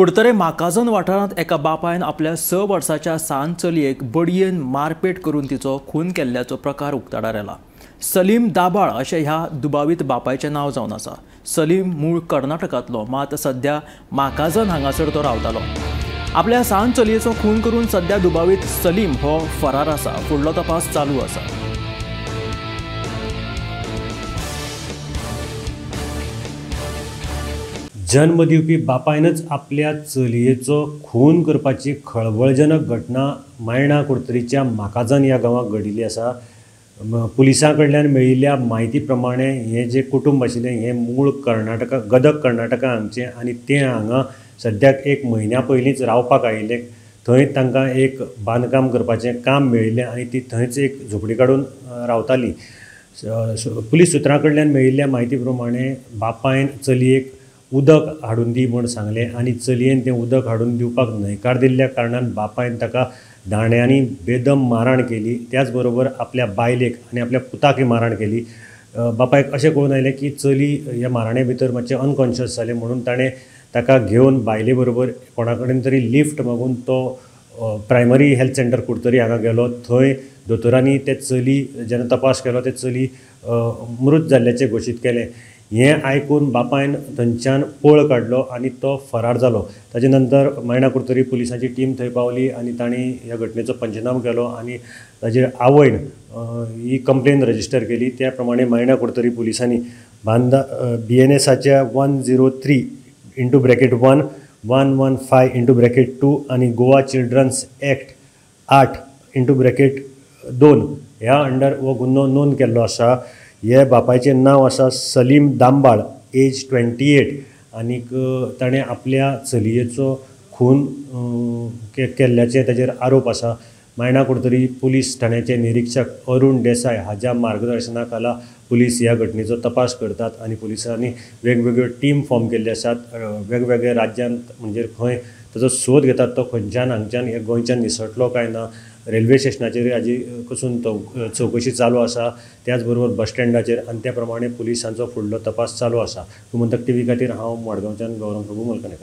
कुडतरे माकाजन वाठारांत एका बापायन आपल्या 6 वर्साच्या सावन चलयेक बडयेन मारपेट करून तिचो खून केल्ल्याचो प्रकार उक्ताडार आयला। सलीम दाबाळ अशें ह्या दुबावीत बापायचें नांव जावन आसा। सलीम मूळ कर्नाटकांतलो, मात सध्या माकाजन हांगासर तो रावतालो। आपल्या सावन चलयेचो खून करून सध्या दुबावीत सलीम हो फरार आसा। फुडलो तपास चालू आसा। जन्म दिवपी बापायनच आपल्या चलयेचो खून करपाची खळबळजनक घटना मायणा कुडतरीच्या माकाजन ह्या गांवांत घडिल्ली आसा। पुलिसां कडल्यान मेळिल्ल्या म्हायती प्रमाणे हे जे कुटुंब आशिल्लें हें मूळ कर्नाटका गदग कर्नाटका हांगचें आनी ते हांगा सद्याक 1 म्हयन्या पयलींच रावपाक आयिल्ले। थंय तांकां एक बांदकाम करपाचें काम मेळिल्लें आनी ती थंयच एक झोपडी काडून रावतालीं। पुलीस सुत्रां कडल्यान मेळिल्ल्या म्हायती प्रमाणे बापायन चलयेक उदक हाडून दी म्हूण सांगलें आनी चलयेन तें उदक हाडून दिवपाक न्हयकार दिल्ल्या कारणान बापायन ताका दांड्यांनी बेदम मारहाण केली। त्याच बरोबर आपल्या बायलेक आनी आपल्या पुताकय मारहाण केली। बापायक अशें कळून आयलें की चली ह्या मारहाणे भितर मातशें अनकॉन्शियस जालें, म्हणून ताणें ताका घेवन बायले बरोबर कोणा कडेन तरी लिफ्ट मागून तो प्रायमरी हेल्थ सेंटर कुडतरी हांगा गेलो। थंय दोतोरांनी ते चली जेन्ना तपास केलो ते चली मृत जाल्ल्याचें घोशीत केलें। हें आयकून बापायन थंयच्यान पळ काडलो आनी तो फरार जालो। ताजे नंतर मायणा कुडतरी पुलिसांची टीम थंय पावली आनी तांणी ह्या घटनेचो पंचनामो केलो आनी ताजे आवयन ही कंप्लेन रजिस्टर केली। त्या प्रमाणे मायणा कुडतरी पुलिसांनी बांदा BNSच्या 103/1 115/2 आनी गोवा चिल्ड्रन्स एक्ट 8/2 ह्या अंडर हो गुन्हो नोंद केल्लो आसा। हे बापायचें नांव आसा सलीम दांबाळ, एज 28, आनीक ताणें आपल्या चलयेचो खून केल्ल्याचे ताचेर आरोप आसा। मायणा कुडतरी पुलीस ठाण्याचे निरीक्षक अरुण देसाय हाच्या मार्गदर्शना खाला पुलीस ह्या घटनेचो तपास करतात आनी पुलिसांनी वेगवेगळ्यो टीम फॉर्म केल्ले आसात। वेगवेगळ्या राज्यांत म्हणजे खंय ताचो सोद घेतात तो खंयच्यान हांगच्यान गोंयच्यान निसटलो काय ना। रेल्वे स्टेशनाचेर हाजी पसून चवकशी चालू आसा, त्याच बरोबर बस स्टँडाचेर, आनी त्या प्रमाणे पुलिसांचो फुडलो तपास चालू आसा। गोमंतक TV खातीर हांव मडगांवच्यान गौरव प्रभू मलकणेकर।